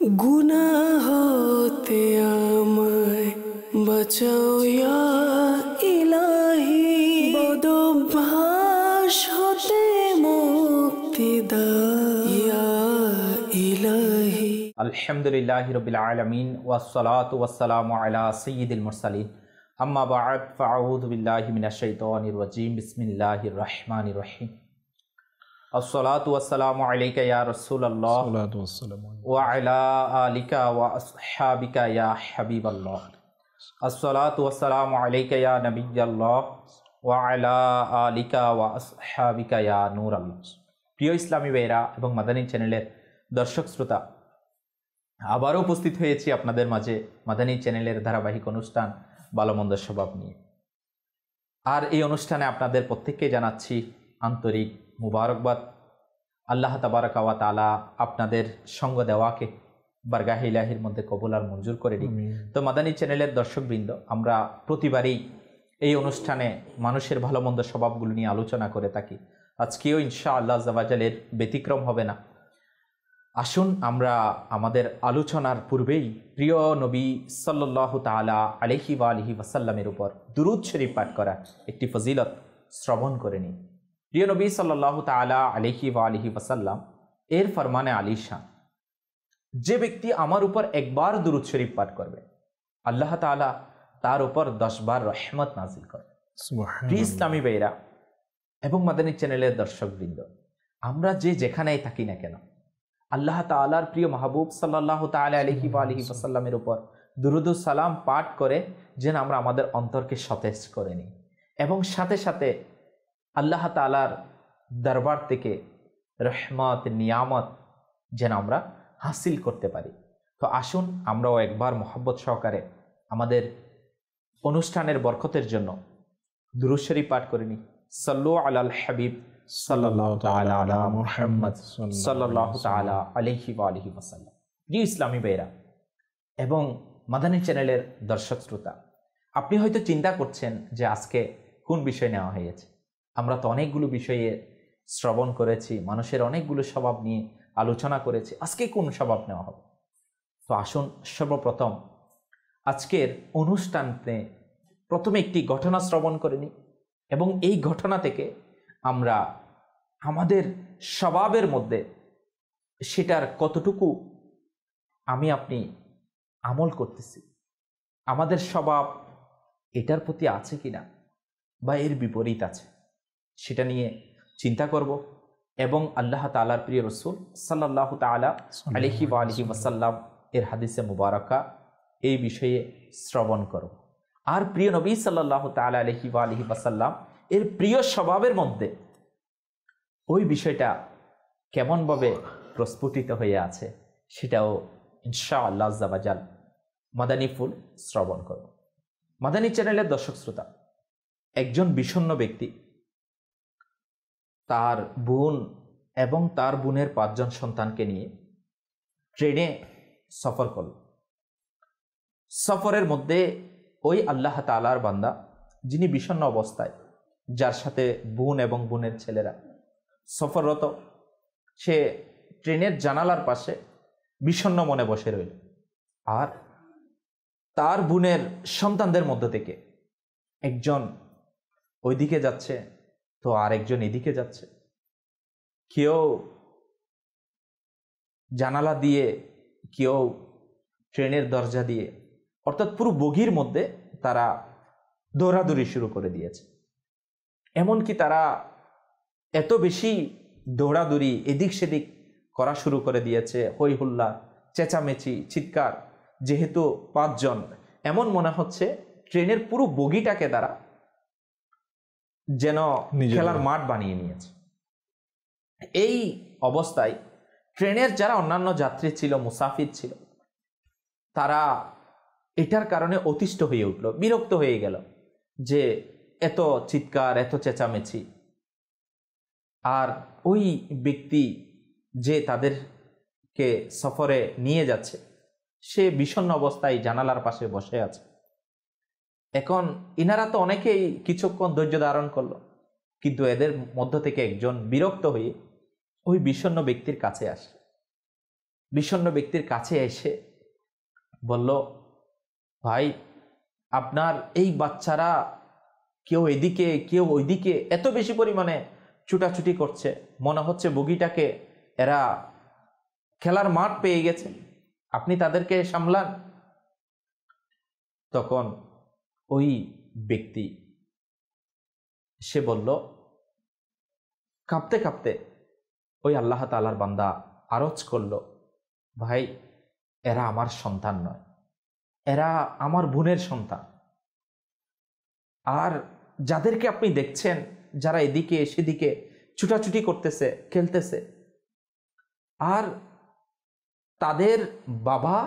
গুনাহ হতে আমায় বাঁচাও ইয়া ইলাহি, বদভ্যাস হতে মুক্তি দাও ইয়া ইলাহি। আলহামদুলিল্লাহি রাব্বিল আলামিন ওয়াসসালাতু ওয়াসসালামু আলা সাইয়্যিদিল মুরসালিন, আম্মা বা'দ, ফাআউযু বিল্লাহি মিনাশ শাইতানির রাজীম। বিসমিল্লাহির রহমানির রহিম। আসসালাতু ওয়াসসালামু আলাইকা ইয়া রাসূলুল্লাহ ওয়া আলা আলিকা ওয়া আসহাবিকা ইয়া হাবিবাল্লাহ। আসসালাতু ওয়াসসালামু আলাইকা ইয়া নবিয়্যাল্লাহ ওয়া আলা আলিকা ওয়া আসহাবিকা ইয়া নূরাল্লাহ। প্রিয় ইসলামী ভাইরা এবং মাদানী চ্যানেলের দর্শক শ্রোতা, আবারও উপস্থিত হয়েছি আপনাদের মাঝে মাদানী চ্যানেলের ধারাবাহিক অনুষ্ঠান ভালো মন্দ স্বভাব নিয়ে। আর এই অনুষ্ঠানে আপনাদের প্রত্যেককে জানাচ্ছি আন্তরিক মুবারকবাদ। আল্লাহ তাবারাকা ওয়া তাআলা আপনাদের সঙ্গ দেওয়াকে বারগাহে ইলাহির মধ্যে কবুল আর মঞ্জুর করে দিন। তো মাদানী চ্যানেলের দর্শকবৃন্দ, আমরা প্রতিবারই এই অনুষ্ঠানে মানুষের ভালো মন্দ স্বভাবগুলো নিয়ে আলোচনা করে থাকি। আজকেও ইনশাআল্লাহ আল্লাহ জাওয়াজালের ব্যতিক্রম হবে না। আসুন আমরা আমাদের আলোচনার পূর্বেই প্রিয় নবী সাল্লাল্লাহু তাআলা আলাইহি ওয়া আলিহি ওয়াসাল্লামের উপর দুরূদ শরীফ পাঠ করা একটি ফজিলত শ্রবণ করে নিন। প্রিয় নবী সাল্লাল্লাহু তাআলা আলাইহি ওয়া আলিহি ওয়াসাল্লাম এর ফরমানে আলিশান, যে ব্যক্তি আমার উপর একবার দুরূদ শরীফ পাঠ করবে, আল্লাহ তাআলা তার উপর 10 বার রহমত নাজিল করে। প্রিয় ইসলামী ভাইরা এবং মাদানী চ্যানেলের দর্শকবৃন্দ, আমরা যে যেখানেই থাকি না কেন, আল্লাহ তাআলার প্রিয় মাহবুব সাল্লাল্লাহু তাআলা আলাইহি ওয়া আলিহি ওয়াসাল্লামের উপর দুরূদ ও সালাম পাঠ করে যেন আমরা আমাদের অন্তরকে সতেজ করে নিই এবং সাথে সাথে আল্লাহ তাআলার দরবার থেকে রহমত নিয়ামত যেন আমরা হাসিল করতে পারি। তো আসুন আমরাও একবার মোহাব্বত সহকারে আমাদের অনুষ্ঠানের বরকতের জন্য দুরূদ শরীফ পাঠ করে নিই। সাল্লু আলাল হাবিব সাল্লাল্লাহু তাআলা আলা মুহাম্মদ সাল্লাল্লাহু তাআলা আলাইহি ওয়া আলিহি ওয়াসাল্লাম। জি ইসলামী ভাইরা এবং মাদানী চ্যানেলের দর্শক শ্রোতা, আপনি হয়তো চিন্তা করছেন যে আজকে কোন বিষয় নেওয়া হয়েছে। আমরা তো অনেকগুলো বিষয়ে শ্রবণ করেছি, মানুষের অনেকগুলো স্বভাব নিয়ে আলোচনা করেছি, আজকে কোন স্বভাব নেওয়া হবে? তো আসুন সর্বপ্রথম আজকের অনুষ্ঠানে প্রথমে একটি ঘটনা শ্রবণ করে নিই এবং এই ঘটনা থেকে আমরা আমাদের স্বভাবের মধ্যে সেটার কতটুকু আমি আপনি আমল করতেছি, আমাদের স্বভাব এটার প্রতি আছে কিনা বা এর বিপরীত আছে, সেটা নিয়ে চিন্তা করব এবং আল্লাহ তাআলার প্রিয় রাসূল সাল্লাল্লাহু তাআলা আলাইহি ওয়া আলিহি ওয়াসাল্লাম এর হাদিসে মুবারাকা এই বিষয়ে শ্রবণ করব। আর প্রিয় নবী সাল্লাল্লাহু তাআলা আলাইহি ওয়া আলিহি ওয়াসাল্লাম এর প্রিয় স্বভাবের মধ্যে ওই বিষয়টা কেমনভাবে প্রস্ফুটিত হয়ে আছে সেটাও ইনশাআল্লাহ আজ্জা ওয়া জাল মাদানী ফুল শ্রবণ করব। মাদানী চ্যানেলের দর্শক শ্রোতা, একজন বিষণ্ণ ব্যক্তি তার বোন এবং তার বোনের 5 জন সন্তানকে নিয়ে ট্রেনে সফর করল। সফরের মধ্যে ওই আল্লাহ তাআলার বান্দা যিনি বিষণ্ণ অবস্থায়, যার সাথে বোন এবং বোনের ছেলেরা সফররত, সে ট্রেনের জানালার পাশে বিষণ্ণ মনে বসে রইল। আর তার বোনের সন্তানদের মধ্য থেকে একজন ওইদিকে যাচ্ছে তো আর একজন এদিকে যাচ্ছে। কেউ জানালা দিয়ে, কেউ ট্রেনের দরজা দিয়ে, অর্থাৎ পুরো বগির মধ্যে তারা দৌড়াদৌড়ি শুরু করে দিয়েছে। এমনকি তারা এত বেশি দৌড়াদৌড়ি এদিক সেদিক করা শুরু করে দিয়েছে, হই হুল্লা, চেঁচামেচি, চিৎকার, যেহেতু 5 জন, এমন মনে হচ্ছে ট্রেনের পুরো বগিটাকে তারা যেন খেলার মাঠ বানিয়ে নিয়েছে। এই অবস্থায় ট্রেনের যারা অন্যান্য যাত্রী ছিল, মুসাফির ছিল, তারা এটার কারণে অতিষ্ঠ হয়ে উঠল, বিরক্ত হয়ে গেল যে এত চিৎকার, এত চেঁচামেচি। আর ওই ব্যক্তি যে তাদেরকে সফরে নিয়ে যাচ্ছে, সে বিষণ্ণ অবস্থায় জানালার পাশে বসে আছে। এখন ইনারা তো অনেকেই কিছুক্ষণ ধৈর্য ধারণ করলো, কিন্তু এদের মধ্য থেকে একজন বিরক্ত হয়ে ওই বিষণ্ণ ব্যক্তির কাছে আসে বিষণ্ণ ব্যক্তির কাছে এসে বলল, ভাই, আপনার এই বাচ্চারা কেউ এদিকে কেউ ওইদিকে এত বেশি পরিমাণে ছুটাছুটি করছে, মনে হচ্ছে বগিটাকে এরা খেলার মাঠ পেয়ে গেছে, আপনি তাদেরকে সামলান। তখন ওই ব্যক্তি সে বলল, কাঁপতে কাঁপতে ওই আল্লাহ তাআলার বান্দা আরজ করল, ভাই, এরা আমার সন্তান নয়, এরা আমার বোনের সন্তান। আর যাদেরকে আপনি দেখছেন, যারা এদিকে সেদিকে ছুটাছুটি করতেছে, খেলতেছে, আর তাদের বাবা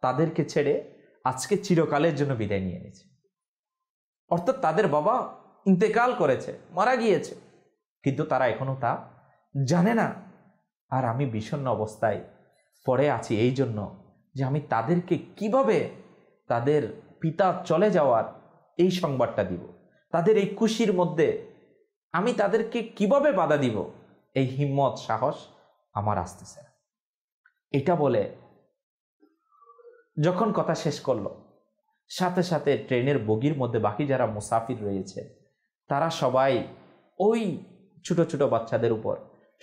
তাদেরকে ছেড়ে আজকে চিরকালের জন্য বিদায় নিয়ে নিয়েছে। অর্থাৎ তাদের বাবা ইন্তেকাল করেছে, মারা গিয়েছে, কিন্তু তারা এখনো তা জানে না। আর আমি বিষণ্ণ অবস্থায় পড়ে আছি এই জন্য যে আমি তাদেরকে কিভাবে তাদের পিতা চলে যাওয়ার এই সংবাদটা দিব, তাদের এই খুশির মধ্যে আমি তাদেরকে কিভাবে বাধা দিব, এই হিম্মত সাহস আমার আসতেছে না। এটা বলে যখন কথা শেষ করলো, সাথে সাথে ট্রেনের বগির মধ্যে বাকি যারা মুসাফির রয়েছে তারা সবাই ওই ছোট ছোট বাচ্চাদের উপর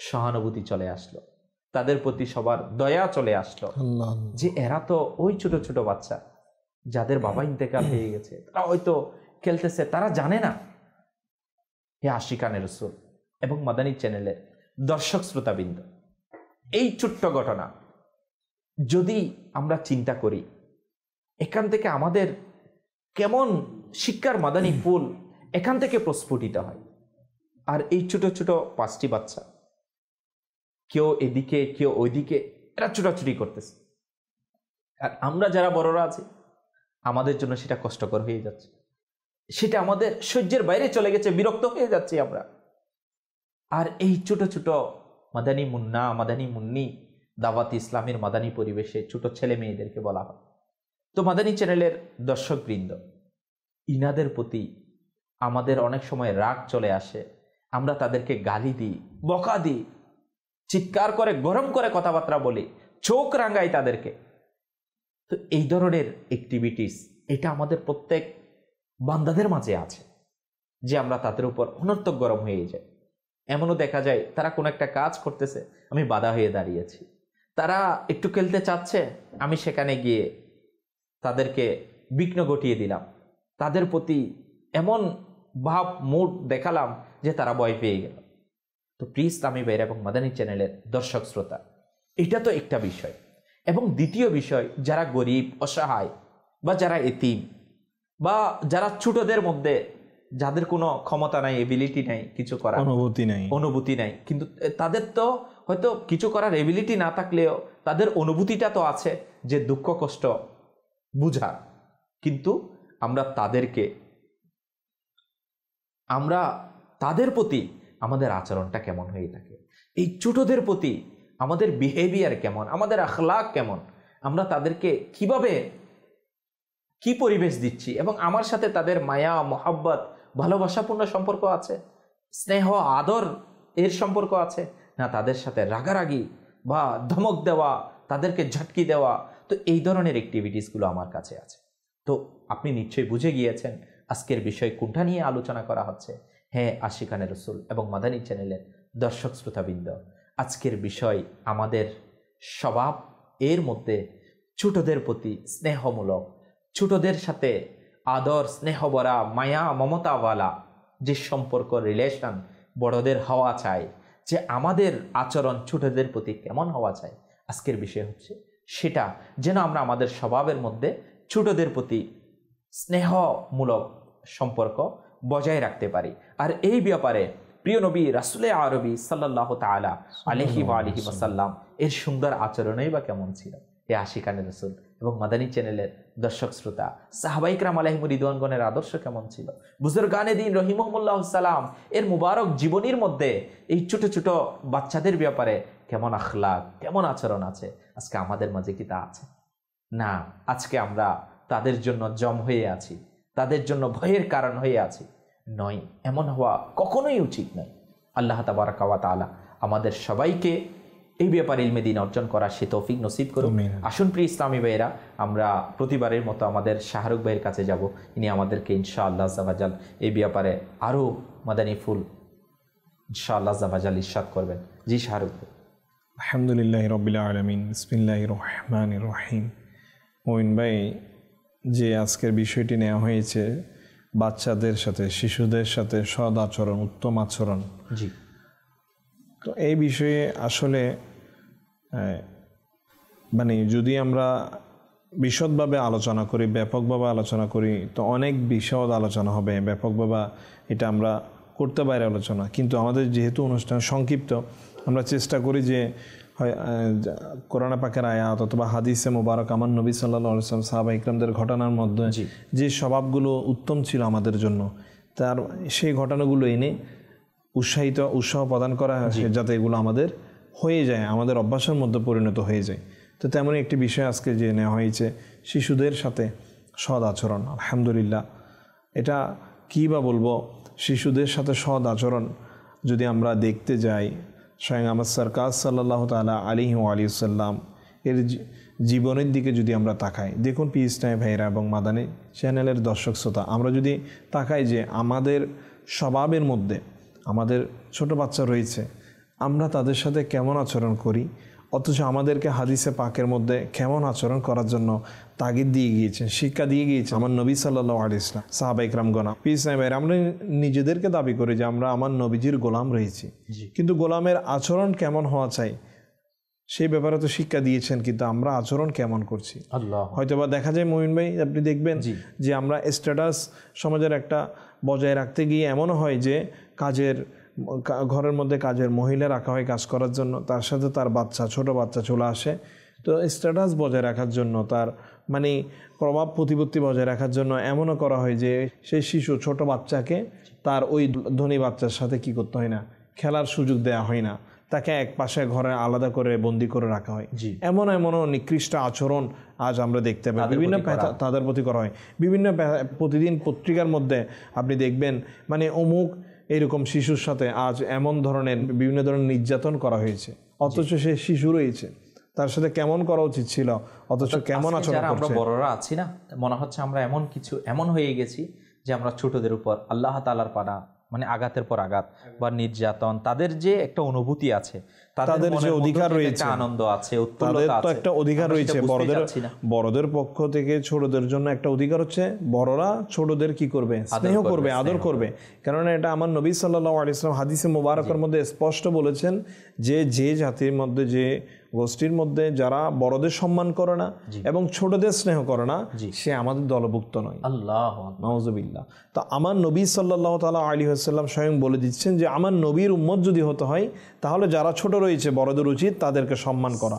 সহানুভূতি চলে আসলো, তাদের প্রতি সবার দয়া চলে আসলো, যে এরা তো ওই ছোট ছোট বাচ্চা যাদের বাবা ইন্তেকাল হয়ে গেছে, তারা হয়তো খেলতেছে, তারা জানে না। হে আশিকানে রাসূল এবং মাদানী চ্যানেলের দর্শক শ্রোতাবৃন্দ, এই ছোট্ট ঘটনা যদি আমরা চিন্তা করি, এখান থেকে আমাদের কেমন শিক্ষার মাদানী ফুল এখান থেকে প্রস্ফুটিত হয়। আর এই ছোট ছোট 5টি বাচ্চা, কেউ এদিকে কেউ ওইদিকে, এরা ছুটাছুটি করতেছে, আর আমরা যারা বড়রা আছি আমাদের জন্য সেটা কষ্টকর হয়ে যাচ্ছে, সেটা আমাদের সহ্যের বাইরে চলে গেছে, বিরক্ত হয়ে যাচ্ছি আমরা। আর এই ছোট ছোট মাদানী মুন্না, মাদানী মুন্নি, দাওয়াত ইসলামের মাদানী পরিবেশে ছোট ছেলে মেয়েদেরকে বলা হয়। তো মাদানী চ্যানেলের দর্শকবৃন্দ, ইনাদের প্রতি আমাদের অনেক সময় রাগ চলে আসে, আমরা তাদেরকে গালি দিই, বকা দিই, চিৎকার করে গরম করে কথাবার্তা বলি, চোখ রাঙাই তাদেরকে। তো এই ধরনের অ্যাক্টিভিটিস এটা আমাদের প্রত্যেক বান্দাদের মাঝে আছে, যে আমরা তাদের উপর অনর্থক গরম হয়ে যাই। এমনও দেখা যায় তারা কোনো একটা কাজ করতেছে, আমি বাধা হয়ে দাঁড়িয়েছি, তারা একটু খেলতে চাচ্ছে, আমি সেখানে গিয়ে তাদেরকে বিঘ্ন ঘটিয়ে দিলাম, তাদের প্রতি এমন ভাব মুড দেখালাম যে তারা ভয় পেয়ে গেল। তো প্রিয় ইসলামী ভাইরা এবং মাদানী চ্যানেলের দর্শক শ্রোতা, এটা তো একটা বিষয়। এবং দ্বিতীয় বিষয়, যারা গরিব, অসহায়, বা যারা এতিম, বা যারা ছোটদের মধ্যে যাদের কোনো ক্ষমতা নাই, এবিলিটি নাই, কিছু করার অনুভূতি নাই, কিন্তু তাদের তো হয়তো কিছু করার এবিলিটি না থাকলেও তাদের অনুভূতিটা তো আছে, যে দুঃখ কষ্ট বুঝা। কিন্তু আমরা তাদের প্রতি আমাদের আচরণটা কেমন হয়ে থাকে, এই ছোটদের প্রতি আমাদের বিহেভিয়ার কেমন, আমাদের আখলাক কেমন, আমরা তাদেরকে কিভাবে কি পরিবেশ দিচ্ছি, এবং আমার সাথে তাদের মায়া, মোহাব্বত, ভালোবাসাপূর্ণ সম্পর্ক আছে, স্নেহ আদর এর সম্পর্ক আছে, না তাদের সাথে রাগারাগি বা ধমক দেওয়া, তাদেরকে ঝটকি দেওয়া। তো এই ধরনের অ্যাক্টিভিটিসগুলো আমার কাছে আছে। তো আপনি নিশ্চয়ই বুঝে গিয়েছেন আজকের বিষয় কোনটা নিয়ে আলোচনা করা হচ্ছে। হ্যাঁ আশিকানে রাসূল এবং মাদানী চ্যানেলের দর্শক শ্রোতাবৃন্দ, আজকের বিষয় আমাদের স্বভাব এর মধ্যে ছোটদের প্রতি স্নেহমূলক, ছোটদের সাথে আদর স্নেহ ভরা মায়া মমতাওয়ালা যে সম্পর্ক, রিলেশন বড়দের হওয়া চাই, যে আমাদের আচরণ ছোটদের প্রতি কেমন হওয়া চাই, আজকের বিষয় হচ্ছে সেটা যেন আমরা আমাদের স্বভাবের মধ্যে ছোটদের প্রতি স্নেহমূলক সম্পর্ক বজায় রাখতে পারি। আর এই ব্যাপারে প্রিয় নবী রাসূলে আরবি সাল্লাল্লাহু তাআলা আলাইহি ওয়া আলিহি ওয়াসাল্লাম এর সুন্দর আচরণই বা কেমন ছিল। এ আশিকানে রাসূল এবং মাদানী চ্যানেলের দর্শক শ্রোতা, সাহাবায়ে কেরাম আলাইহিম রিদওয়ানগণের আদর্শ কেমন ছিল, বুজুর্গানে দ্বীন রহিমাহুমুল্লাহ সালাম এর মুবারক জীবনীর মধ্যে এই ছোট ছোট বাচ্চাদের ব্যাপারে কেমন আখলাক, কেমন আচরণ আছে, আজকে আমাদের মাঝে কি তা আছে? না, আজকে আমরা তাদের জন্য জম হয়ে আছি, তাদের জন্য ভয়ের কারণ হয়ে আছি। নয়, এমন হওয়া কখনোই উচিত নয়। আল্লাহ তাবারাকা ওয়া তাআলা আমাদের সবাইকে এই ব্যাপারে ইলমে দিন অর্জন করার সে তৌফিক নসিব করুন। আসুন প্রিয় ইসলামী ভাইয়েরা, আমরা প্রতিবারের মতো আমাদের শাহরুখ ভাইয়ের কাছে যাব। ইনি আমাদেরকে ইনশাআল্লাহ জাবাজাল এই ব্যাপারে আরও মাদানী ফুল ইনশাআল্লাহ জাবাজাল ইরশাদ করবেন। জি শাহরুখ ভাই। আলহামদুলিল্লাহ রাব্বিল আলামিন, বিসমিল্লাহির রহমানির রহিম। মঈন ভাই, যে আজকের বিষয়টি নেওয়া হয়েছে বাচ্চাদের সাথে, শিশুদের সাথে সদ আচরণ, উত্তম আচরণ, জি, তো এই বিষয়ে আসলে মানে যদি আমরা বিশদভাবে আলোচনা করি, ব্যাপকভাবে আলোচনা করি, তো অনেক বিশদ আলোচনা হবে। ব্যাপকভাবে এটা আমরা করতে পারি আলোচনা, কিন্তু আমাদের যেহেতু অনুষ্ঠান সংক্ষিপ্ত, আমরা চেষ্টা করি যে কোরআন পাকের আয়াত অথবা হাদিসে মুবারক আমার নবী সাল্লাল্লাহু আলাইহি ওয়াসাল্লাম সাহাবা ইকরামদের ঘটনার মধ্যে যে স্বভাবগুলো উত্তম ছিল আমাদের জন্য, তার সেই ঘটনাগুলো এনে উৎসাহ প্রদান করা হয়, যাতে এগুলো আমাদের হয়ে যায়, আমাদের অভ্যাসের মধ্যে পরিণত হয়ে যায়। তো তেমনই একটি বিষয় আজকে যে নেওয়া হয়েছে শিশুদের সাথে সদ আচরণ। আলহামদুলিল্লাহ, এটা কী বা বলবো, শিশুদের সাথে সদ আচরণ যদি আমরা দেখতে যাই, স্বয়ং আমার সরকার সাল্লাল্লাহু তাআলা আলাইহি ওয়া সাল্লাম এর জীবনের দিকে যদি আমরা তাকাই, দেখুন পিস টাইম ভাইরা এবং মাদানী চ্যানেলের দর্শক শ্রোতা, আমরা যদি তাকাই যে আমাদের স্বভাবের মধ্যে আমাদের ছোট বাচ্চা রয়েছে, আমরা তাদের সাথে কেমন আচরণ করি, অথচ আমাদেরকে হাদিসে পাকের মধ্যে কেমন আচরণ করার জন্য তাগিদ দিয়ে গিয়েছেন, শিক্ষা দিয়ে গিয়েছে আমার নবী সাল্লাল্লাহু আলাইহি ওয়াসাল্লাম, সাহাবা ইকরামগণ। পিস টাইম ভাইরা, আমরা নিজেদেরকে দাবি করি যে আমরা আমার নবীজির গোলাম রয়েছি, কিন্তু গোলামের আচরণ কেমন হওয়া চাই সেই ব্যাপারে তো শিক্ষা দিয়েছেন, কিন্তু আমরা আচরণ কেমন করছি। হয়তোবা দেখা যায় মঈন ভাই, আপনি দেখবেন যে আমরা স্ট্যাটাস সমাজের একটা বজায় রাখতে গিয়ে এমনও হয় যে ঘরের মধ্যে কাজের মহিলা রাখা হয় কাজ করার জন্য, তার সাথে তার ছোট বাচ্চা চলে আসে। তো স্ট্যাটাস বজায় রাখার জন্য, তার মানে প্রভাব প্রতিপত্তি বজায় রাখার জন্য এমনও করা হয় যে সেই শিশু ছোট বাচ্চাকে তার ওই ধনী বাচ্চার সাথে কি করতে হয় না, খেলার সুযোগ দেওয়া হয় না, তাকে এক পাশে ঘরে আলাদা করে বন্দি করে রাখা হয়। এমনও নিকৃষ্ট আচরণ আজ আমরা দেখতে পাই, বিভিন্ন তাদের প্রতি করা হয়। বিভিন্ন প্রতিদিন পত্রিকার মধ্যে আপনি দেখবেন মানে অমুক এইরকম শিশুর সাথে আজ এমন ধরনের বিভিন্ন ধরনের নির্যাতন করা হয়েছে, অথচ সে শিশু রয়েছে, তার সাথে কেমন করা উচিত ছিল, অথচ কেমন আচরণ করছে। আমরা বড়রা আছি না, মনে হচ্ছে আমরা এমন হয়ে গেছি যে আমরা ছোটদের উপর আল্লাহ তাআলার পানা, মানে আঘাতের পর আঘাত বা নির্যাতন, তাদের যে একটা অনুভূতি আছে, তাদের যে অধিকার রয়েছে, আনন্দ আছে, তাদের তো একটা অধিকার রয়েছে। বড়দের পক্ষ থেকে ছোটদের জন্য একটা অধিকার হচ্ছে, বড়রা ছোটদের কি করবে, স্নেহ করবে, আদর করবে। কারণ এটা আমার নবী সাল্লাল্লাহু আলাইহি ওয়াসাল্লাম হাদিসে মুবারকের মধ্যে স্পষ্ট বলেছেন যে জাতির মধ্যে, যে গোষ্ঠীর মধ্যে যারা বড়দের সম্মান করে না এবং ছোটদের স্নেহ করে না, সে আমাদের দলভুক্ত নয়। আল্লাহু আকবার, নাউযুবিল্লাহ। তো আমার নবী সাল্লাল্লাহু তাআলা আলাইহি ওয়াসাল্লাম স্বয়ং বলে দিচ্ছেন যে আমার নবীর উম্মত যদি হতে হয়, তাহলে যারা ছোট রয়েছে বড়দের উচিত তাদেরকে সম্মান করা,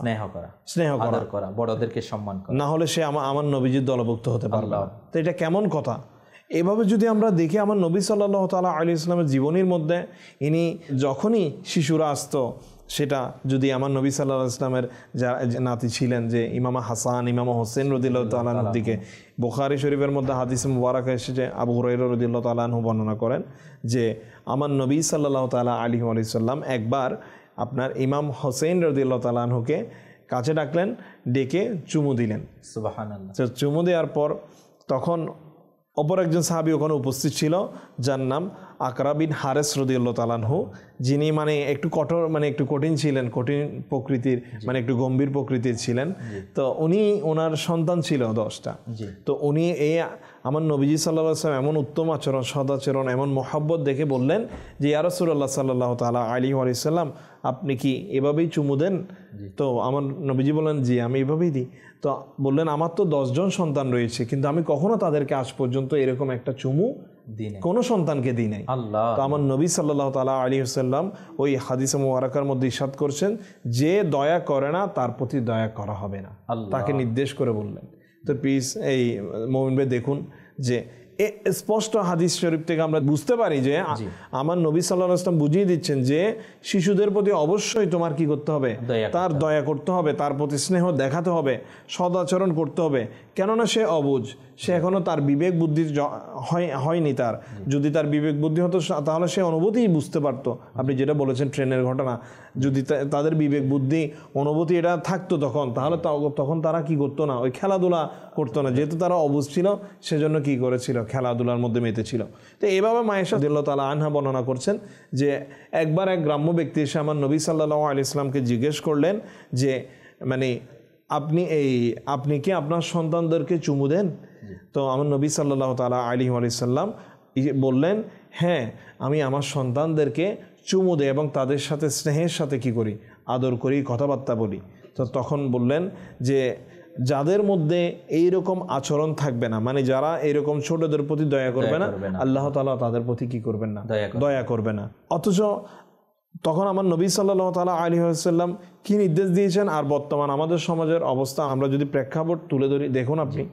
স্নেহ করা, বড়দেরকে সম্মান করা, না হলে সে আমার নবীজির দলভুক্ত হতে পারবে না। তো এটা কেমন কথা? এভাবে যদি আমরা দেখি আমার নবী সাল্লাল্লাহু তাআলা আলাইহি ওয়াসাল্লামের জীবনীর মধ্যে, ইনি যখনই শিশুরা আসতো, সেটা যদি আমার নবী সাল্লাল্লাহু আলাইহি ওয়াসাল্লামের নাতি ছিলেন যে ইমাম হাসান, ইমাম হোসেন রাদিয়াল্লাহু তাআলা আনহুর দিকে, বুখারী শরীফের মধ্যে হাদিসে মুবারক এসেছে, আবু হুরায়রা রাদিয়াল্লাহু তাআলা আনহু বর্ণনা করেন যে আমার নবী সাল্লাল্লাহু তাআলা আলাইহি ওয়াসাল্লাম একবার আপনার ইমাম হোসেন রাদিয়াল্লাহু তাআলা আনহুকে কাছে ডাকলেন, ডেকে চুমু দিলেন। সুবহানাল্লাহ। চুমু দেওয়ার পর তখন অপর একজন সাহাবী ওখানে উপস্থিত ছিল, যার নাম আকরা বিন হারেস রাদিয়াল্লাহু তাআলা আনহু, যিনি মানে একটু কঠোর, মানে একটু কঠিন ছিলেন, কঠিন প্রকৃতির, মানে একটু গম্ভীর প্রকৃতির ছিলেন। তো ওনার সন্তান ছিল 10টা। তো উনি আমার নবীজি সাল্লাল্লাহু আলাইহি ওয়াসাল্লাম এমন উত্তম আচরণ, সদাচরণ, এমন মহব্বত দেখে বললেন যে ইয়া রাসূলুল্লাহ সাল্লাল্লাহু তাআলা আলাইহি ওয়াসাল্লাম, আপনি কি এভাবেই চুমু দেন? তো আমার নবীজি বললেন, জি আমি এভাবেই দিই। তো বললেন, আমার তো 10 জন সন্তান রয়েছে, কিন্তু আমি কখনো তাদেরকে আজ পর্যন্ত এরকম একটা চুমু কোনো সন্তানকে দিই নাই। তো আমার নবী সাল্লাল্লাহু তাআলা আলাইহি ওয়াসাল্লাম ওই হাদিসে মুবারাকার মধ্যে ইরশাদ করছেন, যে দয়া করে না তার প্রতি দয়া করা হবে না, তাকে নির্দেশ করে বললেন। তো প্লিজ এই মুমিন ভাই দেখুন যে স্পষ্ট হাদিস শরীফ থেকে আমরা বুঝতে পারি যে আমার নবী সাল্লাল্লাহু আলাইহি ওয়াসাল্লাম বুঝিয়ে দিচ্ছেন যে শিশুদের প্রতি অবশ্যই তোমার কি করতে হবে, তার দয়া করতে হবে, তার প্রতি স্নেহ দেখাতে হবে, সদাচরণ করতে হবে। কেননা সে অবুঝ, সে এখনো তার বিবেক বুদ্ধি হয়নি। তার যদি তার বিবেক বুদ্ধি হতো তাহলে সে অনুভূতিই বুঝতে পারতো। আপনি যেটা বলেছেন ট্রেনের ঘটনা, যদি তাদের বিবেক বুদ্ধি অনুভূতি এটা থাকতো তাহলে তখন তারা কি করতো না, ওই খেলাধুলা করতো না। যেহেতু তারা অবুঝ ছিল সেজন্য কি করেছিল, খেলাধুলার মধ্যে মেতেছিল। তো এইভাবে মায়েশা রাদিয়াল্লাহু তাআলা আনহা বর্ণনা করছেন যে একবার এক গ্রাম্য ব্যক্তি এসে আমার নবী সাল্লাল্লাহু আলাইহি ওয়াসাল্লামকে জিজ্ঞেস করলেন যে মানে আপনি কি আপনার সন্তানদেরকে চুমু দেন? তো আমার নবী সাল্লাল্লাহু তাআলা আলাইহি ওয়াসাল্লাম বললেন, হ্যাঁ, আমি আমার সন্তানদেরকে চুমু দেই এবং তাদের সাথে স্নেহের সাথে কি করি, আদর করি, কথাবার্তা বলি। তো তখন বললেন যে যাদের মধ্যে এইরকম আচরণ থাকবে না, মানে যারা এরকম ছোটদের প্রতি দয়া করবে না, আল্লাহ তাআলা তাদের প্রতি কি করবেন না, দয়া করবে না। অথচ তখন আমার নবী সাল্লাল্লাহু তাআলা আলাইহি ওয়াসাল্লাম কি নির্দেশ দিয়েছেন, আর বর্তমান আমাদের সমাজের অবস্থা আমরা যদি প্রেক্ষাপট তুলে ধরি, দেখুন আপনি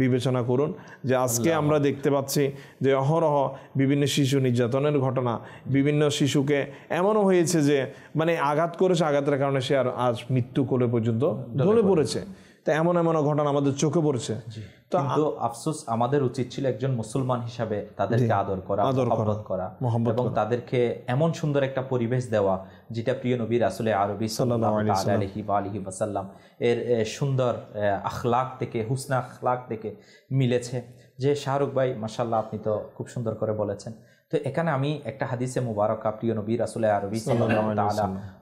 বিবেচনা করুন যে আজকে আমরা দেখতে পাচ্ছি যে অহরহ বিভিন্ন শিশু নির্যাতনের ঘটনা, বিভিন্ন শিশুকে এমনও হয়েছে যে মানে আঘাত করেছে, আঘাতের কারণে সে আর আজ মৃত্যু কোলে পর্যন্ত ঢলে পড়েছে। তো এমন ঘটনা আমাদের চোখে পড়েছে। কিন্তু আফসোস, আমাদের উচিত ছিল একজন মুসলমান হিসাবে তাদেরকে আদর করা, এবং তাদেরকে এমন সুন্দর একটা পরিবেশ দেওয়া যেটা প্রিয় নবী রাসূল আরবি সাল্লাল্লাহু আলাইহি ওয়াসাল্লাম এর সুন্দর আখলাক থেকে, হুসনা আখলাক থেকে মিলেছে। যে শাহরুখ ভাই মাশাআল্লাহ আপনি তো খুব সুন্দর করে বলেছেন। তো এখানে আমি একটা হাদিসে মুবারকা প্রিয় নবী রাসূল আরবি সাল্লাল্লাহু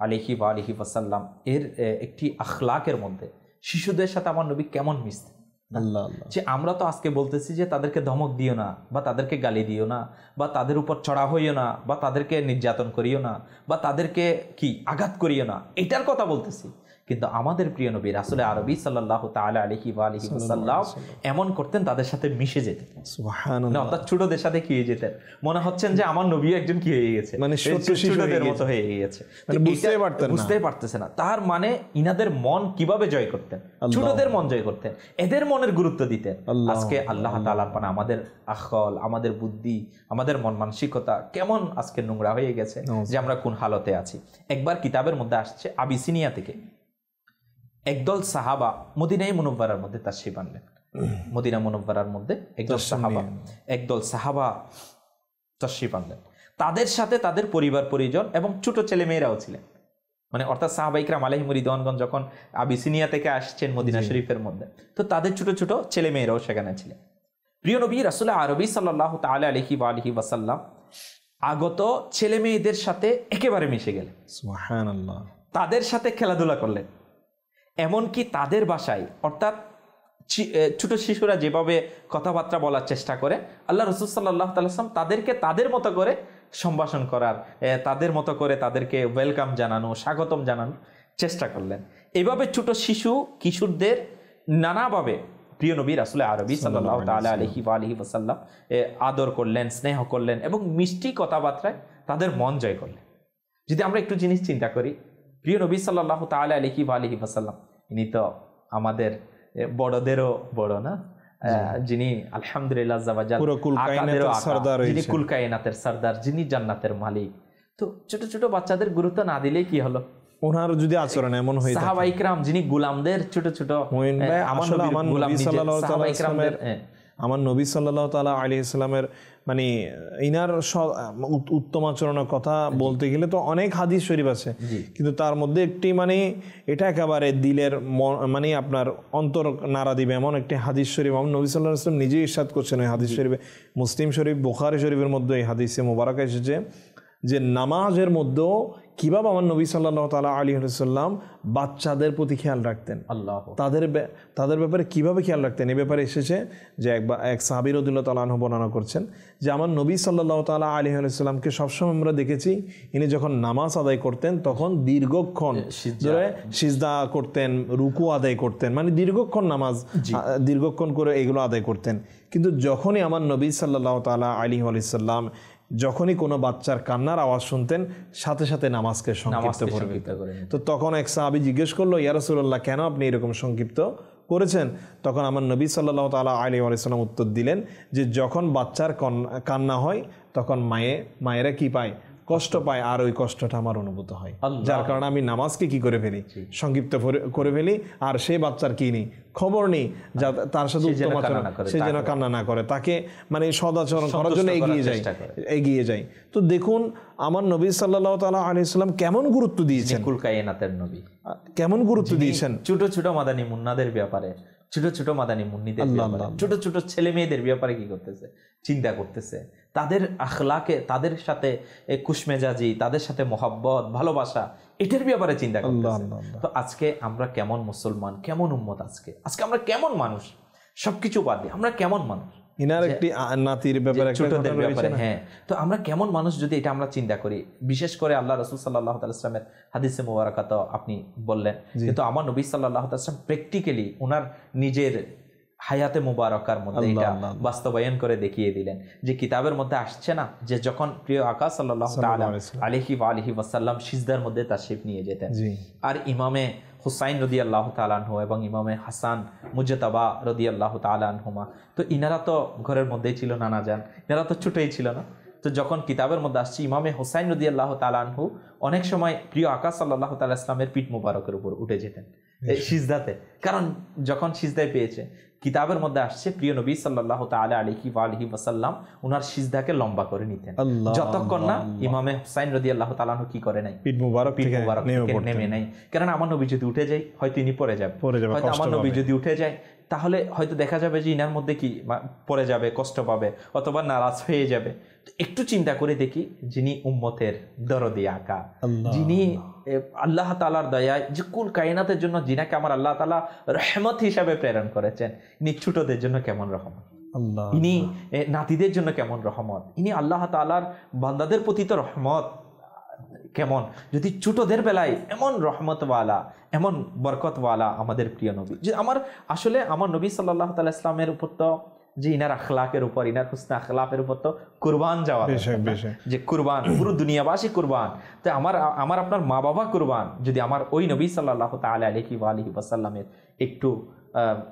আলাইহি ওয়াসাল্লাম এর একটি আখলাকের মধ্যে শিশুদের সাথে আমার নবী কেমন মিশতেন। যে আমরা তো আজকে বলতেছি যে তাদেরকে ধমক দিও না, বা তাদেরকে গালি দিও না, বা তাদের উপর চড়া হইও না, বা তাদেরকে নির্যাতন করিও না, বা তাদেরকে কি আঘাত করিও না, এটার কথা বলতেছি। কিন্তু আমাদের প্রিয় নবী রাসূল আরবি সাল্লাল্লাহু তাআলা আলাইহি ওয়াসাল্লাম এমন করতেন, তাদের সাথে মিশে যেতেন। সুবহানাল্লাহ। অর্থাৎ ছোটদের সাথে কি হয়ে যেতেন, মনে হচ্ছেন যে আমার নবী একজন কি হয়ে গেছে, মানে ছোটদের মতো হয়ে গেছে, বুঝতেই পারতেছে না। তার মানে ইনাদের মন কিভাবে জয় করতেন, ছোটদের মন জয় করতেন, এদের মনের গুরুত্ব দিতেন। আজকে আল্লাহ তাআলার পানা আমাদের আখল, আমাদের বুদ্ধি, আমাদের মন মানসিকতা কেমন আজকে নোংরা হয়ে গেছে যে আমরা কোন হালতে আছি। একবার কিতাবের মধ্যে আসছে আবিসিনিয়া থেকে একদল সাহাবা মদিনায়ে মুনাওয়ারার মধ্যে তাশরিফ আনলেন। মদিনা মুনাওয়ারার মধ্যে একদল সাহাবা তাশরিফ আনলেন। তাদের সাথে তাদের পরিবার পরিজন এবং ছোট ছেলে মেয়েরাও ছিলেন। মানে অর্থাৎ সাহাবা ইকরাম আলাইহিমুর রিদওয়ানগণ যখন আবিসিনিয়া থেকে আসছেন মদিনা শরীফের মধ্যে, তো তাদের ছোট ছোট ছেলে মেয়েরাও সেখানে ছিলেন। প্রিয় নবী রাসূল আরবি সাল্লাল্লাহু তাআলা আলাইহি ওয়াসাল্লাম আগত ছেলে মেয়েদের সাথে একেবারে মিশে গেলেন। সুবহানাল্লাহ। তাদের সাথে খেলাধুলা করলেন। এমনকি তাদের বাসায়, অর্থাৎ ছোট শিশুরা যেভাবে কথাবার্তা বলার চেষ্টা করে, আল্লাহ রাসূল সাল্লাল্লাহু আলাইহি ওয়াসাল্লাম তাদেরকে তাদের মতো করে সম্ভাষণ করার, তাদের মতো করে তাদেরকে ওয়েলকাম জানানো, স্বাগতম জানানোর চেষ্টা করলেন। এইভাবে ছোট শিশু কিশোরদের নানাভাবে প্রিয় নবী রাসূল আরবি সাল্লাল্লাহু তাআলা আলাইহি ওয়াসাল্লাম আদর করলেন, স্নেহ করলেন এবং মিষ্টি কথাবার্তায় তাদের মন জয় করলেন। যদি আমরা একটু জিনিস চিন্তা করি, প্রিয় নবী সাল্লাল্লাহু তাআলা আলাইহি ওয়াসাল্লাম ইনি তো আমাদের বড়দেরও বড় না, যিনি আলহামদুলিল্লাহ যিনি কুল কায়নাতের সরদার, যিনি জান্নাতের মালিক। তো ছোট ছোট বাচ্চাদের গুরুত্ব না দিলে কি হলো, ওনার যদি আচরণ এমন হয়ে থাকে, সাহাবা ইকরাম যিনি গোলামদের ছোট ছোট, আমার নবী সাল্লাল্লাহু তাআলা আলাইহি ওয়াসাল্লামের মানে ইনার উত্তম আচরণের কথা বলতে গেলে তো অনেক হাদিস শরীফ আছে, কিন্তু তার মধ্যে একটি মানে এটা একেবারে দিলের মানে আপনার অন্তর নাড়া দিবে এমন একটি হাদিস শরীফ আমার নবী সাল্লাল্লাহু আলাইহি ওয়াসাল্লাম নিজেই ইরশাদ করছেন। ওই হাদিস শরীফে, মুসলিম শরীফ, বুখারী শরীফের মধ্যে এই হাদিসে মুবারক এসেছে যে নামাজের মধ্যেও কিভাবে আমার নবী সাল্লাল্লাহু তাআলা আলাইহি ওয়াসাল্লাম বাচ্চাদের প্রতি খেয়াল রাখতেন, তাদের ব্যাপারে কিভাবে খেয়াল রাখতেন। এ ব্যাপারে এসেছে যে এক সাহাবী রাদিয়াল্লাহু তাআলা আনহু বর্ণনা করছেন যে আমার নবী সাল্লাল্লাহু তাআলা আলাইহি ওয়াসাল্লামকে সবসময় আমরা দেখেছি ইনি যখন নামাজ আদায় করতেন তখন দীর্ঘক্ষণ ধরে সিজদা করতেন, রুকু আদায় করতেন, মানে দীর্ঘক্ষণ নামাজ দীর্ঘক্ষণ করে এগুলো আদায় করতেন। কিন্তু যখনই আমার নবী সাল্লাল্লাহু তাআলা আলাইহি ওয়াসাল্লাম যখনই কোনো বাচ্চার কান্নার আওয়াজ শুনতেন সাথে সাথে নামাজকে সংক্ষিপ্ত করে। তো তখন এক সাহাবী জিজ্ঞেস করলো, ইয়া রাসূলুল্লাহ, কেন আপনি এরকম সংক্ষিপ্ত করেছেন? তখন আমার নবী সাল্লাল্লাহু তাআলা আলাইহি ওয়াসাল্লাম উত্তর দিলেন যে যখন বাচ্চার কান্না হয় তখন মায়েরা কি পায়? কষ্ট পায়, আর ওই কষ্টটা আমার অনুভূত হয়, যার কারণে আমি নামাজকে কি করে ফেলি? সংক্ষিপ্ত করে ফেলি, আর সেই বাচ্চার কি নেই খবর নেই, যা তার সাথে উত্তম আচরণ, সে যেন কান্না না করে, তাকে মানে সদাচরণ করার জন্য এগিয়ে যায়। তো দেখুন আমার নবী সাল্লাল্লাহু তাআলা আলাইহি সাল্লাম কেমন গুরুত্ব দিয়েছেন, কুল কায়নাতের নবী কেমন গুরুত্ব দিয়েছেন ছোট ছোট মাদানী মুন্নাদের ব্যাপারে, ছোট ছোট মাদানী মুন্নিদের ব্যাপারে, ছোট ছোট ছেলে মেয়েদের ব্যাপারে কি করতেছে? চিন্তা করতেছে, তাদের আখলাকে, তাদের সাথে কুশমেজাজি, তাদের সাথে মোহাব্বত, ভালোবাসা, এটার ব্যাপারে চিন্তা করতেছে। তো আজকে আমরা কেমন মুসলমান, কেমন উম্মত, আজকে আমরা কেমন মানুষ, সবকিছু বাদ দিয়ে আমরা কেমন মানুষ? ইনার একটি নাতির ব্যাপারে, ছোটদের ব্যাপারে, হ্যাঁ। তো আমরা কেমন মানুষ যদি এটা আমরা চিন্তা করি, বিশেষ করে আল্লাহ রাসূল সাল্লাল্লাহু আলাইহি ওয়াসাল্লামের হাদিসে মুবারাকাত আপনি বললেন, কিন্তু আমার নবী সাল্লাল্লাহু আলাইহি ওয়াসাল্লাম প্র্যাকটিক্যালি ওনার নিজের হায়াতে মুবারাকার মধ্যে এটা বাস্তবায়ন করে দেখিয়ে দিলেন। যে কিতাবের মধ্যে আসছে না, যে যখন প্রিয় আকা সাল্লাল্লাহু তাআলা আলাইহি ওয়াসাল্লাম সিজদার মধ্যে তাশরিফ নিয়ে যেতেন, আর ইমামে হুসাইন রাদিয়াল্লাহু তাআলা আনহু এবং ইমামে হাসান মুজতাবা রাদিয়াল্লাহু তাআলা আনহুমা, তো ইনারা তো ঘরের মধ্যেই ছিল, নানা যান, ইনারা তো ছোটই ছিল না। তো যখন কিতাবের মধ্যে আসছে ইমামে হুসাইন রাদিয়াল্লাহু তাআলা আনহু অনেক সময় প্রিয় আকা সাল্লাল্লাহু তাআলা ইসলামের পিঠ মুবারকের উপর উঠে যেতেন সিজদাতে, কারণ যখন সিজদায় পেয়েছে, কিতাবের মধ্যে আসছে প্রিয় নবী সাল্লাল্লাহু তাআলা আলাইহি ওয়াসাল্লাম ওনার সিজদাকে লম্বা করে নিতেন, যতক্ষণ না ইমামে হুসাইন রাদিয়াল্লাহু তাআলা আনহু কি করে নাই, পিঠ মুবারক থেকে নেমে নাই। কারণ আমার নবী যদি উঠে যায় হয়তো ইনি পড়ে যাবে, হয়তো আমার নবী যদি উঠে যায় তাহলে হয়তো দেখা যাবে যে ইনার মধ্যে কি পড়ে যাবে, কষ্ট পাবে, অথবা নারাজ হয়ে যাবে। একটু চিন্তা করে দেখি, যিনি উম্মতের দরদি আকা, যিনি আল্লাহ তাআলার দয়ায় যে কুল কায়নাতের জন্য যিনাকে আমার আল্লাহ তাআলা রহমত হিসাবে প্রেরণ করেছেন, ইনি ছোটদের জন্য কেমন রহমত, ইনি নাতিদের জন্য কেমন রহমত, ইনি আল্লাহ তাআলার বান্দাদের প্রতি তো রহমত কেমন, যদি ছোটদের বেলায় এমন রহমতওয়ালা, এমন বরকতওয়ালা আমাদের প্রিয় নবী। যে আমার নবী সাল্লাল্লাহু তাআলা ইসলামের উপর তো যে ইনার আখলাকের উপর, ইনার হুসনে আখলাকের উপর তো কুরবান যাওয়া, যে কুরবান, পুরো দুনিয়াবাসী কুরবান, তো আমার আপনার মা বাবা কুরবান, যদি আমার ওই নবী সাল্লাল্লাহু তাআলা আলাইহি ওয়াসাল্লামের একটু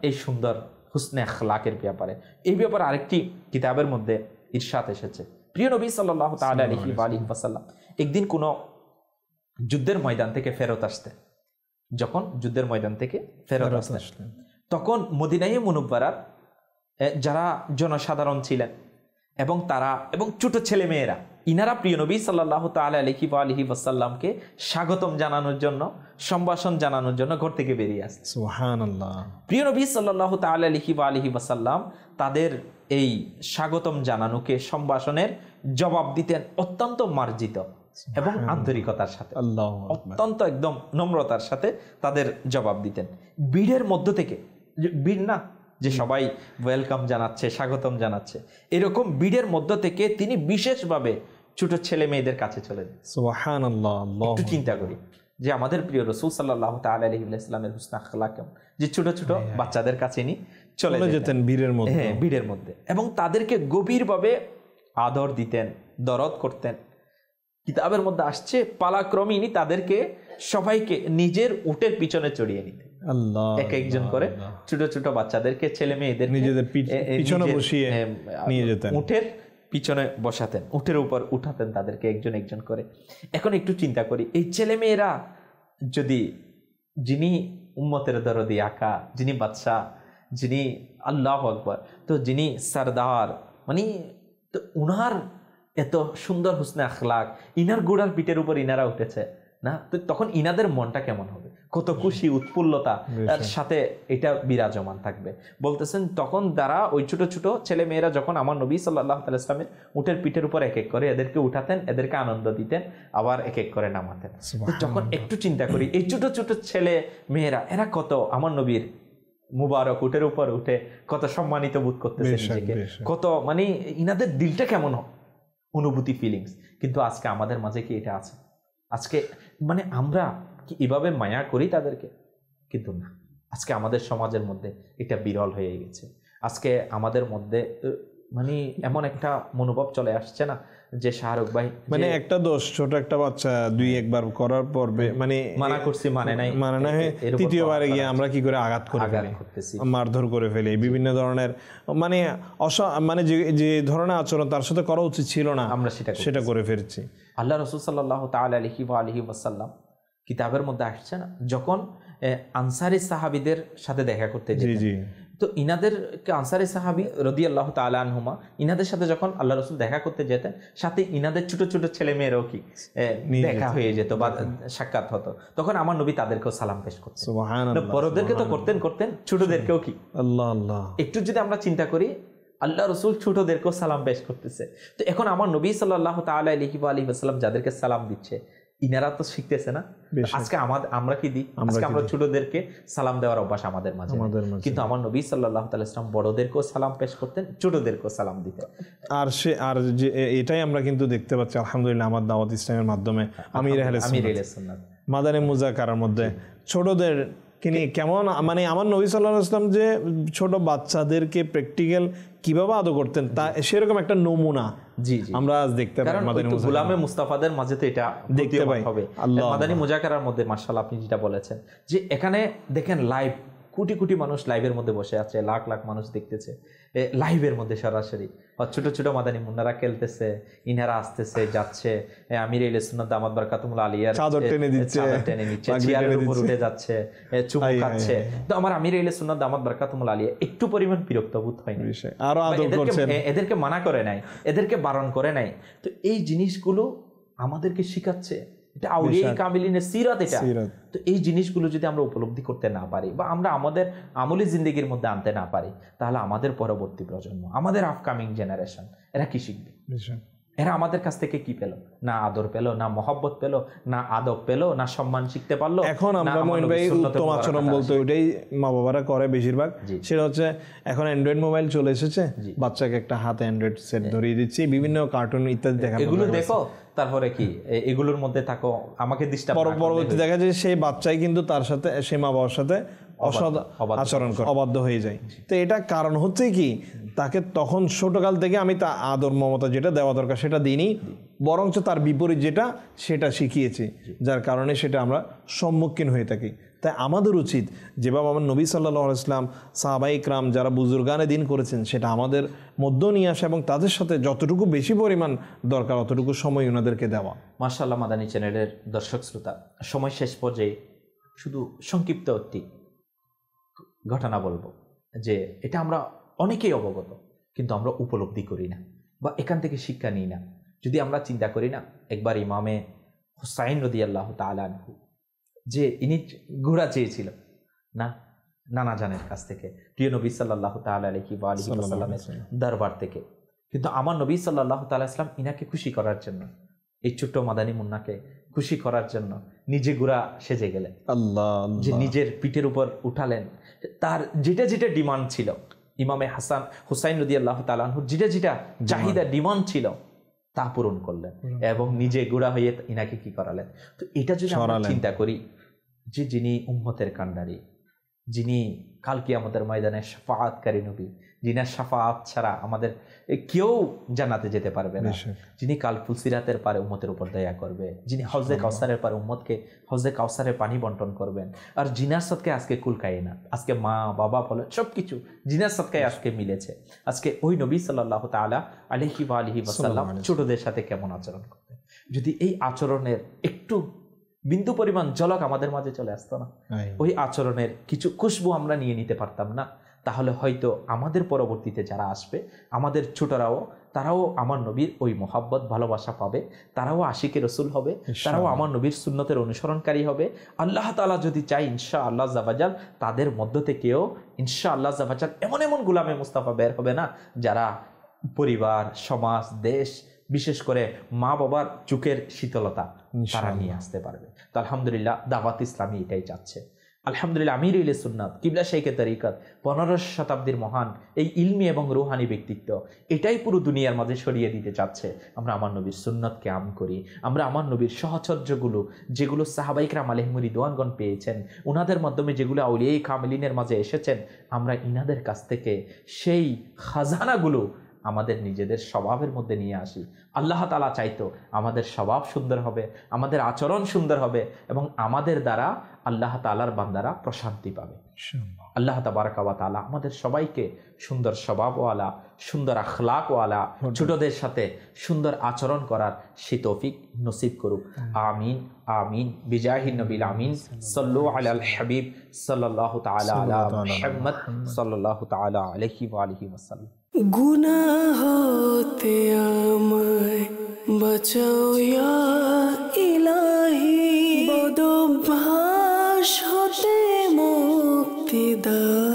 এই সুন্দর হুসনে আখলাকের ব্যাপারে, এই ব্যাপারে আরেকটি কিতাবের মধ্যে ইরশাদ এসেছে, প্রিয় নবী সাল্লাল্লাহু তাআলা আলাইহি ওয়াসাল্লাম একদিন কোনো যুদ্ধের ময়দান থেকে ফেরত আসতেন। যখন যুদ্ধের ময়দান থেকে ফেরত আসতেন, তখন মদিনায়ে মুনাওয়ারার যারা জনসাধারণ ছিলেন এবং ছোট ছেলে মেয়েরা, ইনারা প্রিয় নবী সাল্লাল্লাহু তাআলা আলাইহি ওয়াসাল্লামকে স্বাগতম জানানোর জন্য, সম্ভাষণ জানানোর জন্য ঘর থেকে বেরিয়ে আসতেন। সুবহানাল্লাহ। প্রিয় নবী সাল্লাল্লাহু তাআলা আলাইহি ওয়াসাল্লাম তাদের এই স্বাগতম জানানোকে, সম্ভাষণের জবাব দিতেন অত্যন্ত মার্জিত এবং আন্তরিকতার সাথে, অত্যন্ত একদম নম্রতার সাথে তাদের জবাব দিতেন। ভিড়ের মধ্য থেকে, ভিড় না যে সবাই ওয়েলকাম জানাচ্ছে, স্বাগতম জানাচ্ছে, এরকম ভিড়ের মধ্য থেকে তিনি বিশেষভাবে ছোট ছেলে মেয়েদের কাছে চলে যেতেন। সুবহানাল্লাহ। একটু চিন্তা করি যে আমাদের প্রিয় রাসূল সাল্লাল্লাহু তাআলা আলাইহি ওয়াসাল্লামের হুসনে আখলাক কেমন, যে ছোট ছোট বাচ্চাদের কাছে নি চলে যেতেন ভিড়ের মধ্যে, হ্যাঁ ভিড়ের মধ্যে, এবং তাদেরকে গভীরভাবে আদর দিতেন, দরদ করতেন। কিতাবের মধ্যে আসছে পালাক্রমে ইনি তাদেরকে সবাইকে নিজের উটের পিছনে চড়িয়ে নিতেন, এক একজন করে ছোট ছোট বাচ্চাদেরকে, ছেলে মেয়েদের নিজেদের পিছনে বসিয়ে নিয়ে যেতেন, উটের পিছনে বসাতেন, উটের উপর উঠাতেন তাদেরকে একজন একজন করে। এখন একটু চিন্তা করি, এই ছেলে মেয়েরা যদি, যিনি উম্মতের দরদি আকা, যিনি বাদশাহ, যিনি আল্লাহু আকবার, তো যিনি সরদার, মানে তো উনার এত সুন্দর হুসনে আখলাক, ইনার গোড়ার পিঠের উপর ইনারা উঠেছে না, তো তখন ইনাদের মনটা কেমন হবে, কত খুশি, উৎফুল্লতা সাথে এটা বিরাজমান থাকবে। বলতেছেন তখন তারা ওই ছোট ছোট ছেলে মেয়েরা যখন আমার নবী সাল্লাল্লাহু আলাইহি ওয়াসাল্লামের উটের পিঠের উপর এক এক করে এদেরকে উঠাতেন, এদেরকে আনন্দ দিতেন, আবার এক এক করে নামাতেন। তো যখন একটু চিন্তা করি, এই ছোট ছোট ছেলে মেয়েরা এরা কত আমার নবীর মুবারক উটের উপর উঠে কত সম্মানিত বোধ করতেছে নিজেকে, কত মানে ইনাদের দিলটা কেমন অনুভূতি, ফিলিংস। কিন্তু আজকে আমাদের মাঝে কি এটা আছে? আজকে মানে আমরা কি এভাবে মায়া করি তাদেরকে? কিন্তু না, আজকে আমাদের সমাজের মধ্যে এটা বিরল হয়ে গেছে। আজকে আমাদের মধ্যে মানে এমন একটা মনোভাব চলে আসছে না যে শাহরুখ ভাই মানে একটা দোষ, ছোট একটা বাচ্চা দুই একবার করার পর মানে মানা করছি মানে নাই, তৃতীয়বারে গিয়ে আমরা কি করে আঘাত করে ফেলি, মারধর করে ফেলি, বিভিন্ন ধরনের মানে মানে যে ধরনের আচরণ তার সাথে করা উচিত ছিল না আমরা সেটা করে ফেলছি। আল্লাহ রাসূল সাল্লাল্লাহু তাআলা আলাইহি ওয়াসাল্লাম কিতাবের মধ্যে আসছে না, যখন আনসারী সাহাবীদের সাথে দেখা করতে যেতেন, তো ইনাদেরকে আনসারী সাহাবী রাদিয়াল্লাহু তাআলা আনহুমা ইনাদের সাথে যখন আল্লাহ রাসূল দেখা করতে যেতেন, সাথে ইনাদের ছোট ছোট ছেলে মেয়েরাও কি দেখা হয়ে যেত বা সাক্ষাৎ হতো, তখন আমার নবী তাদেরকেও সালাম পেশ করতেন। সুবহানাল্লাহ, বড়দেরকে তো করতেন ছোটদেরকেও কি। আল্লাহ আল্লাহ, একটু যদি আমরা চিন্তা করি, আল্লাহ রসুল ছোটদেরকেও সালাম পেশ করতেছে। তো এখন আমার নবী সাল্লাল্লাহু তাআলা আলাইহি ওয়াসাল্লাম যাদেরকে সালাম দিচ্ছে, ইনারা তো শিখতেছে না। আজকে আমরা কি দিই? আজকে আমরা ছোটদেরকে সালাম দেওয়ার অভ্যাস আমাদের মাঝে, কিন্তু আমার নবী সাল্লাল্লাহু তাআলা সাল্লাম বড়দেরকেও সালাম পেশ করতেন, ছোটদেরকেও সালাম দিতেন। আর যে এটাই আমরা কিন্তু দেখতে পাচ্ছি আলহামদুলিল্লাহ আমার দাওয়াত ইসলামের মাধ্যমে, আমির আহলে সুন্নাত মাদানী মুযাকারার মধ্যে ছোটদের কিনে কেমন মানে আমার নবী সাল্লাল্লাহু আলাইহি ওয়াসাল্লাম যে ছোট বাচ্চাদেরকে প্র্যাকটিক্যাল কিভাবে আদর করতেন তা সেরকম একটা নমুনা আমরা আজ দেখতে পাই মাদানী গোলামে মুস্তাফাদের মাঝে। তো এটা দেখতে পাই মাদানী মুযাকারার মধ্যে। মাশাআল্লাহ, আপনি যেটা বলেছেন যে এখানে দেখেন লাইভ কোটি কোটি মানুষ লাইভের মধ্যে বসে আছে, লাখ লাখ মানুষ দেখতেছে লাইভের মধ্যে সরাসরি। ছোট ছোট মাদানী মুন্নারা খেলতেছে, ইনারা আসতেছে যাচ্ছে, আমির আহলে সুন্নাত দামাত বারাকাতুহুল আলিয়া চাদর টেনে নিচ্ছে, চেয়ারের উপর উঠে যাচ্ছে, চুমু খাচ্ছে। তো আমার আমির আহলে সুন্নাত দামাত বারাকাতুহুল আলিয়া একটু পরিমাণ বিরক্ত বোধ হয়নি, আরো আদর করছেন, এদেরকে মানা করে নাই, এদেরকে বারণ করে নাই। তো এই জিনিসগুলো আমাদেরকে শিখাচ্ছে, এটা আউলিয়া কামিলিনের সিরাত এটা। তো এই জিনিসগুলো যদি আমরা উপলব্ধি করতে না পারি বা আমরা আমাদের আমলি জিন্দেগির মধ্যে আনতে না পারি, তাহলে আমাদের পরবর্তী প্রজন্ম, আমাদের আপকামিং জেনারেশন, এরা কি শিখবে? এরা আমাদের কাছ থেকে কি পেল? না আদর পেল, না মহব্বত পেল, না আদব পেল, না সম্মান শিখতে পারলো। এখন আমরা মঈন ভাই উত্তম আচরণ বলতে ওইটাই মা বাবারা করে বেশিরভাগ, সেটা হচ্ছে এখন অ্যান্ড্রয়েড মোবাইল চলে এসেছে, বাচ্চাকে একটা হাতে অ্যান্ড্রয়েড সেট ধরিয়ে দিচ্ছি, বিভিন্ন কার্টুন ইত্যাদি দেখা, এগুলো দেখো, তারপরে কি এগুলোর মধ্যে থাকো, আমাকে ডিস্টার্ব। পরবর্তী দেখা যায় সেই বাচ্চাই কিন্তু তার সাথে, সেই মা বাবার সাথে অসৎ আচরণ করে, অবাধ্য হয়ে যায়। তো এটা কারণ হচ্ছে কি, তাকে তখন ছোটকাল থেকে আমি তা আদর মমতা যেটা দেওয়া দরকার সেটা দিইনি, বরঞ্চ তার বিপরীত যেটা সেটা শিখিয়েছি, যার কারণে সেটা আমরা সম্মুখীন হয়ে থাকি। তাই আমাদের উচিত যেভাবে আমার নবী সাল্লাল্লাহু আলাইহি ওয়াসাল্লাম, সাহাবায়ে ইকরাম যারা বুজুর্গানে দিন করেছেন, সেটা আমাদের মধ্য নিয়ে আসা এবং তাদের সাথে যতটুকু বেশি পরিমাণ দরকার অতটুকু সময় ওনাদেরকে দেওয়া। মাশাআল্লাহ, মাদানী চ্যানেলের দর্শক শ্রোতা, সময় শেষ পর্যায়ে শুধু সংক্ষিপ্ত একটি ঘটনা বলবো যে এটা আমরা অনেকেই অবগত, কিন্তু আমরা উপলব্ধি করি না বা এখান থেকে শিক্ষা নিই না। যদি আমরা চিন্তা করি না, একবার ইমামে হুসাইন রাদিয়াল্লাহু তাআলা আনহু যে ইনি ঘোড়া চেয়েছিল না নানা জানের কাছ থেকে, প্রিয় নবী সাল্লাল্লাহু তাআলা আলাইহি ওয়াসাল্লামের দরবার থেকে, কিন্তু আমার নবী সাল্লাল্লাহু তাআলা আলাইহি ওয়াসাল্লাম ইনাকে খুশি করার জন্য, এই ছোট্ট মাদানী মুন্নাকে খুশি করার জন্য নিজে ঘোড়া সেজে গেলেন। আল্লাহ, যে নিজের পিঠের উপর উঠালেন, তার যেটা যেটা ডিমান্ড ছিল, ইমামে হাসান হুসাইন রাদিয়াল্লাহু তাআলা আনহুর যেটা যেটা চাহিদা ডিমান্ড ছিল তা পূরণ করলেন এবং নিজে ঘোড়া হয়ে ইনাকে কি করালেন। তো এটা যদি আমরা চিন্তা করি যে যিনি উম্মতের কান্ডারি, যিনি কাল কিয়ামতের ময়দানে শাফাআতকারী নবী, যিনার শাফাআত ছাড়া আমাদের কেউ জান্নাতে যেতে পারবে না, যিনি কাল ফুলসিরাতের পারে উম্মতের উপর দয়া করবে, যিনি হওজে কাউসারের পারে উম্মতকে হওজে কাউসারের পানি বন্টন করবেন, আর জিনার সদকায় আজকে কুল কায়নাত, আজকে মা বাবা বলে সবকিছু জিনার সদকায় আজকে মিলেছে। আজকে ওই নবী সাল্লাল্লাহু তাআলা আলাইহি ওয়াসাল্লাম ছোটদের সাথে কেমন আচরণ করতেন, যদি এই আচরণের একটু বিন্দু পরিমাণ ঝলক আমাদের মাঝে চলে আসতো না, ওই আচরণের কিছু খুশবু আমরা নিয়ে নিতে পারতাম না, তাহলে হয়তো আমাদের পরবর্তীতে যারা আসবে, আমাদের ছোটরাও, তারাও আমার নবীর ওই মহাব্বত ভালোবাসা পাবে, তারাও আশিকে রসুল হবে, তারাও আমার নবীর সুন্নতের অনুসরণকারী হবে। আল্লাহ তাআলা যদি চাই, ইনশাআল্লাহ জাওয়াজাল তাদের মধ্য থেকেও ইনশাআল্লাহ জাওয়াজাল এমন এমন গোলামে মুস্তাফা বের হবে না, যারা পরিবার, সমাজ, দেশ, বিশেষ করে মা বাবার চোখের শীতলতা তারা নিয়ে আসতে পারবে। তো আলহামদুলিল্লাহ দাওয়াত ইসলামী এটাই চাচ্ছে। আলহামদুলিল্লাহ আমির আহলে সুন্নাত কিবলা শাইখে তরিকত 15 শতাব্দীর মহান এই ইলমি এবং রুহানি ব্যক্তিত্ব এটাই পুরো দুনিয়ার মাঝে ছড়িয়ে দিতে চাচ্ছে। আমরা আমার নবীর সুন্নতকে আম করি, আমরা আমার নবীর সহচর্যগুলো যেগুলো সাহাবায়ে কেরাম আলাইহিমুর রিদওয়ানগণ পেয়েছেন, ওনাদের মাধ্যমে যেগুলো আউলিয়ায়ে কামিলিনের মাঝে এসেছেন, আমরা ইনাদের কাছ থেকে সেই খাজানাগুলো আমাদের নিজেদের স্বভাবের মধ্যে নিয়ে আসি। আল্লাহ তাআলা চাইতো আমাদের স্বভাব সুন্দর হবে, আমাদের আচরণ সুন্দর হবে এবং আমাদের দ্বারা আল্লাহ তাআলার বান্দারা প্রশান্তি পাবে। আল্লাহ তাবারাকা ওয়া তাআলা আমাদের সবাইকে সুন্দর স্বভাবওয়ালা, সুন্দর আখলাকওয়ালা, ছোটদের সাথে সুন্দর আচরণ করার সেই তৌফিক নসিব করুক। আমিন আমিন বিজাহিন নবিল আমিন। সাল্লু আলাল হাবিব সাল্লাল্লাহু তাআলা আলা মুহাম্মদ সাল্লাল্লাহু তাআলা আলাইহি ওয়া আলিহি ওয়াসাল্লাম। গুনাহ হতে আমায় বাঁচাও ইয়া ইলাহি, বদঅভ্যাস হতে মুক্তি দাও।